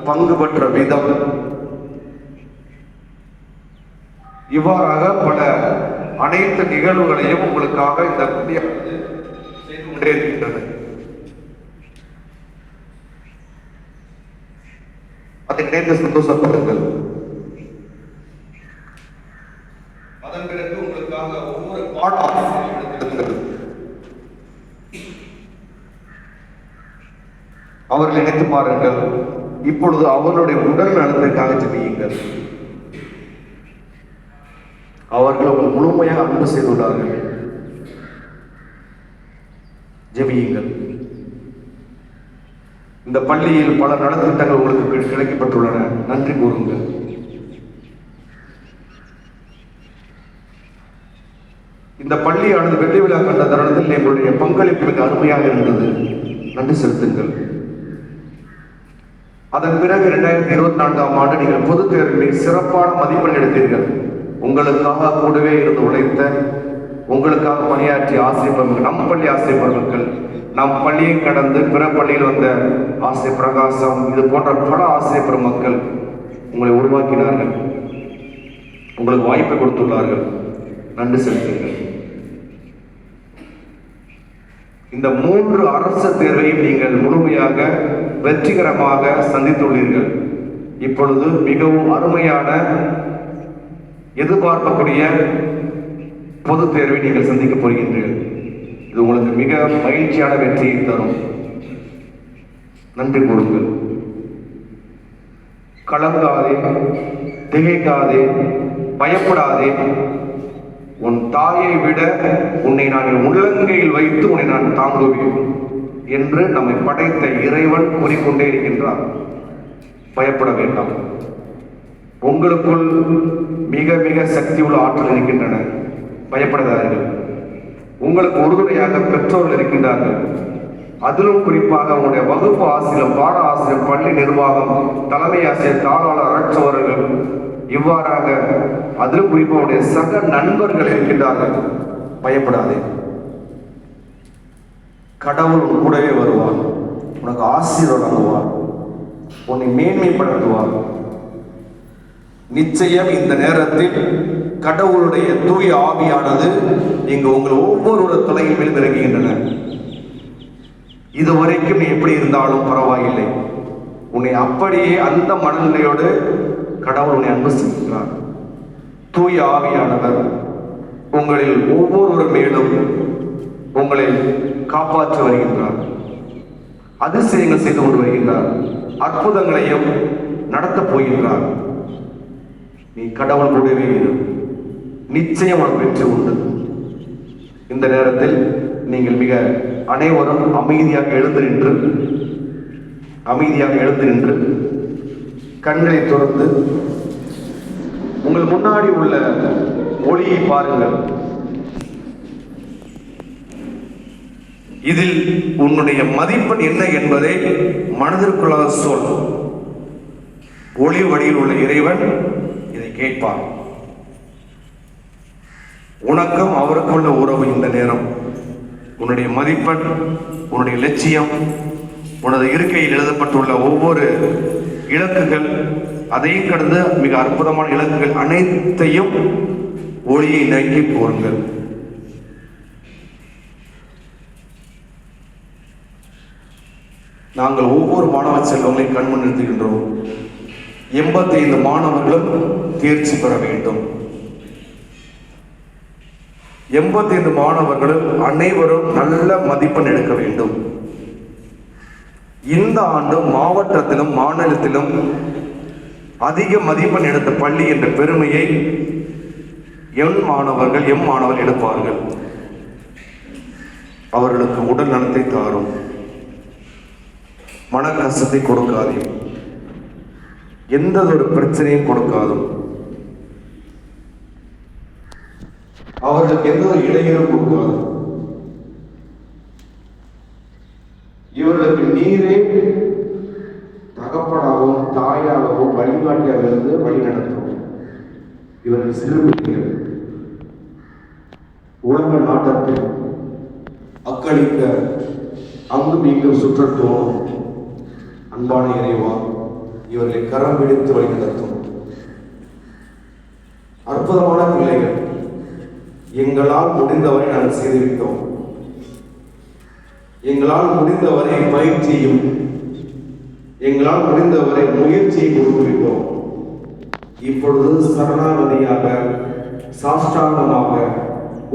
பங்கு பெற்ற விதம், இவ்வாறாக பல அனைத்து நிகழ்வுகளையும் உங்களுக்காக இந்த பள்ளியானது செய்து கொண்டே இருக்கின்றது. அதை நினைத்து சந்தோஷப்படுங்கள். அதன் பிறகு உங்களுக்காக ஒவ்வொரு பாடம் அவர்கள் நினைத்து பாருங்கள். இப்பொழுது அவர்களுடைய உடல் நலத்திற்காக ஜெபியுங்கள். அவர்கள் உங்கள் முழுமையாக அன்பு செய்துள்ளார்கள். ஜெபியுங்கள். இந்த பள்ளியில் பல நலத்திட்டங்கள் உங்களுக்கு கிடைக்கப்பட்டுள்ளன. நன்றி கூறுங்கள். இந்த பள்ளியானது வெற்றி விழா கண்ட தருணத்தில் எங்களுடைய பங்களிப்பு மிக அருமையாக இருந்தது. நன்றி செலுத்துங்கள். அதன் பிறகு 2024ஆம் ஆண்டு நீங்கள் பொதுத் தேர்வில் சிறப்பான மதிப்பெண் எடுத்தீர்கள். உங்களுக்காக கூடவே இருந்து உழைத்த, உங்களுக்காக பணியாற்றிய ஆசிரியர், நம் பள்ளி ஆசிரியர்கள், நம் பள்ளியை கடந்து பிற பள்ளியில் வந்த ஆசிரியர் பிரகாசம், இது போன்ற பல ஆசிரியர் பெருமக்கள் உங்களை உருவாக்கினார்கள். உங்களுக்கு வாய்ப்பை கொடுத்துள்ளார்கள். நன்றி செலுத்துங்கள். இந்த 3 அரசு தேர்வையும் நீங்கள் முழுமையாக வெற்றிகரமாக சந்தித்துள்ளீர்கள். இப்பொழுது மிகவும் அருமையான எதிர்பார்க்கக்கூடிய பொது தேர்வை நீங்கள் சந்திக்க போகின்றீர்கள். இது உங்களுக்கு மிக மகிழ்ச்சியான வெற்றியை தரும். நன்றி கூறுங்கள். கலங்காதே, திகைக்காதே, பயப்படாதே. உன் தாயை விட உன்னை நான் உள்ளங்கையில் வைத்து உன்னை நான் தாங்குவேன் என்று நம்மை படைத்த இறைவன் கூறிக்கொண்டே இருக்கின்றார். பயப்பட வேண்டாம். உங்களுக்குள் மிக மிக சக்தி உள்ள ஆற்றல் இருக்கின்றன. பயப்படாதீர்கள். உங்களுக்கு உறுதுணையாக பெற்றோர்கள் இருக்கின்றார்கள். அதிலும் குறிப்பாக உங்களுடைய வகுப்பு ஆசிரியர், பாட ஆசிரியர், பள்ளி நிர்வாகம், தலைமை ஆசிரியர், தாளாளர், அரசவர்கள், இவ்வாறாக அதிலும் குறிப்பாக சக நண்பர்கள் இருக்கின்றார்கள். பயப்படாதே. கடவுள் கூடவே வருவார். உனக்கு ஆசீர்வாதம் வழங்குவார். உன்னை மேன்மைப்படுத்துவார். நிச்சயம் இந்த நேரத்தில் கடவுளுடைய தூய ஆவியானது இங்கு உங்கள் ஒவ்வொரு தலையின் மேல் இறங்குகின்றன. இதுவரைக்கும் நீ எப்படி இருந்தாலும் பரவாயில்லை. உன்னை அப்படியே அந்த மனநிலையோடு கடவுள் உன்னை அன்பு செய்கிறார். தூய ஆவியானவர் உங்களில் ஒவ்வொரு மேலும் உங்களை காப்பாற்றி வருகின்றார். அதிசயங்கள் செய்து கொண்டு வருகின்றார். அற்புதங்களையும் நடத்தப் போகின்றார். நீ கடவுள் கூடவே இரு. நிச்சயம் உனக்கு வெற்றி உண்டு. இந்த நேரத்தில் நீங்கள் மிக அனைவரும் அமைதியாக எழுந்து நின்று கண்களை திறந்து உங்கள் முன்னாடி உள்ள ஒளியை பாருங்கள். இதில் உன்னுடைய மதிப்பெண் என்ன என்பதை மனதிற்குள்ளாக சொல். ஒளி வழியில் உள்ள இறைவன் இதை கேட்பார். உனக்கும் அவருக்குள்ள உறவு இந்த நேரம். உன்னுடைய மதிப்பெண், உன்னுடைய லட்சியம், உனது இருக்கையில் எழுதப்பட்டுள்ள ஒவ்வொரு இலக்குகள், அதையும் கடந்து மிக அற்புதமான இலக்குகள் அனைத்தையும் ஒளியை நோக்கி போருங்கள். நாங்கள் ஒவ்வொரு மாணவ செல்வங்களையும் கண்முன் நிறுத்துகின்றோம். 85 மாணவர்களும் தேர்ச்சி பெற வேண்டும். 85 மாணவர்களும் அனைவரும் நல்ல மதிப்பெண் எடுக்க வேண்டும். இந்த ஆண்டு மாவட்டத்திலும் மாநிலத்திலும் அதிக மதிப்பெண் எடுத்த பள்ளி என்ற பெருமையை எம் மாணவர்கள் எடுப்பார்கள். அவர்களுக்கு உடல் நலத்தை தாரும். மன கஷ்டத்தை கொடுக்காதே. எந்த ஒரு பிரச்சனையும் கொடுக்காதும். அவர்களுக்கு எந்த ஒரு இடையூறும் கொடுக்காது. இவர்களுக்கு நீரே தகப்பனாகவும் தாயாகவும் வழிகாட்டியாக இருந்து வழி நடத்தும். இவர்கள் சிறுபிள்ளைகள் உலக நாட்டத்தில் அக்களிக்க அங்கும் இங்கும் சுற்றட்டும். அன்பான இறைவா, இவர்களை கரம் பிடித்து வழிநடத்தும். அற்புதமான பிள்ளைகள், எங்களால் முடிந்தவரை நாங்கள் செய்துவிட்டோம். எங்களால் முடிந்தவரை பயிற்சியும் எங்களால் முடிந்தவரை முயற்சியை கொடுத்துவிட்டோம். இப்பொழுது சரணாகதியாக சாஷ்டாங்கமாக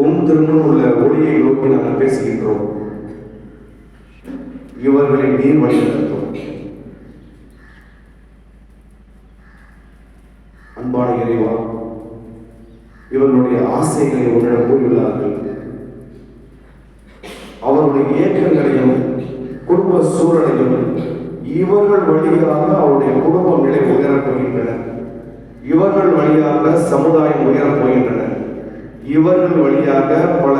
உன் திருமுன் உள்ள ஒளியை நோக்கி நாங்கள் பேசுகின்றோம். இவர்களை நீர் வழிநடத்தும். அன்பான இறைவா, இவர்களுடைய ஆசைகளை உன்னிடம் கூறியுள்ளார்கள். அவருடைய இயக்கங்களையும் குடும்ப சூழலையும் இவர்கள் வழியாக அவருடைய குடும்பம் நிலை உயரப் போகின்றன. இவர்கள் வழியாக சமுதாயம் உயரப் போகின்றன. இவர்கள் வழியாக பல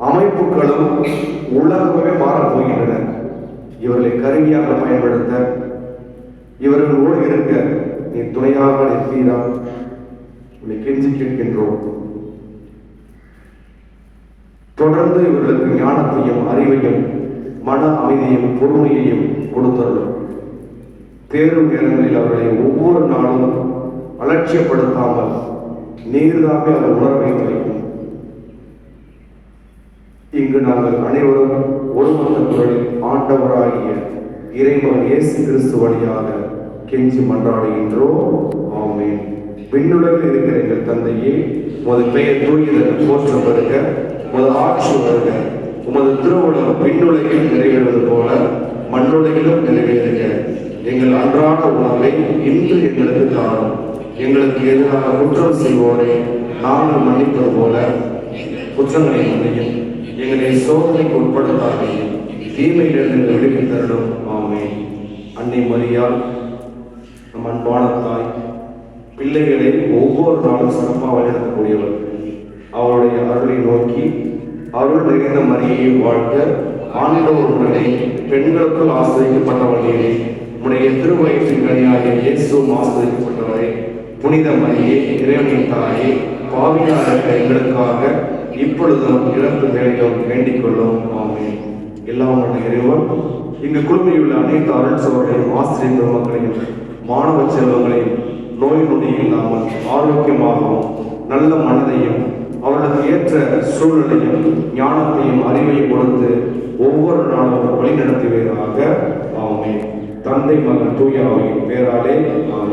அமைப்புகளும் உலகமே மாறப்போகின்றன. இவர்களை கருவியாக பயன்படுத்த, இவர்களோடு இருக்க நீ துணையாக நிற்பீரா? உன்னை கெஞ்சி கேட்கின்றோம். தொடர்ந்து இவர்களுக்கு ஞானத்தையும் அறிவையும் மன அமைதியையும் பொறுமையையும் கொடுத்தருளும். தேர்வு நேரங்களில் அவர்களை ஒவ்வொரு நாளும் அலட்சியப்படுத்தாமல் நீர்தாமே அதை உணர வைத்து வைக்கும். இங்கு நாங்கள் அனைவரும் ஒருமந்த குரலில் ஆண்டவராகிய இறைமகன் இயேசு கிறிஸ்து வழியாக கெஞ்சி மன்றாடுகின்றோம். ஆமென். விண்ணுலகில் இருக்கிற எங்கள் தந்தையே, உமது பெயர் தூயதென போற்ற வருக, உமது ஆட்சி வருக, உமது திருவுளம் விண்ணுலகில் நிறைவேறுவது போல மண்ணுலகிலும் நிறைவேறுக. எங்கள் அன்றாட உணவை இன்று எங்களுக்கு தாரும். எங்களுக்கு எதிராக குற்றம் செய்வோரை நாங்கள் மன்னிப்பது போல குற்றங்களை மன்னியும். எங்களை சோதனைக்கு உட்படுத்தாதையும் தீமையிலிருந்து விடுவித்தருளும். ஆமென். அன்னை மரியாள் நம் அன்பான தாய், பிள்ளைகளை ஒவ்வொரு நாளும் சிறப்பாக வழிநடத்தக்கூடியவர். அவருடைய அருளை நோக்கி அருள் நிறைந்த மரியை வாழ்க, ஆண்டவர் உடனே பெண்களுக்குள் ஆசிரியப்பட்டவர்களே, உடைய திருவயிற்றின் கனியாகிய இயேசுவும் ஆசிரியப்பட்டவரே, புனித மரியே, இறைவனின் தாயே, பாவியாக எங்களுக்காக இப்பொழுதும் இறப்பு வேலையும் வேண்டிக் கொள்ளும். ஆமென். எல்லாம் வல்ல இறைவன் இங்கு குழுமையுள்ள அனைத்து அருள் சோழர்களையும் ஆசிரியர் பெருமக்களையும் மாணவ செல்வங்களையும் நோய் நொடி இல்லாமல் ஆரோக்கியமாகவும் நல்ல மனதையும் அவர்களுக்கு ஏற்ற சூழ்நிலையும் ஞானத்தையும் அறிவையும் கொடுத்து ஒவ்வொரு நாளும் வழிநடத்துவீராக. ஆமென். தந்தை மகன் தூய ஆவியின் பேராலே ஆமென்.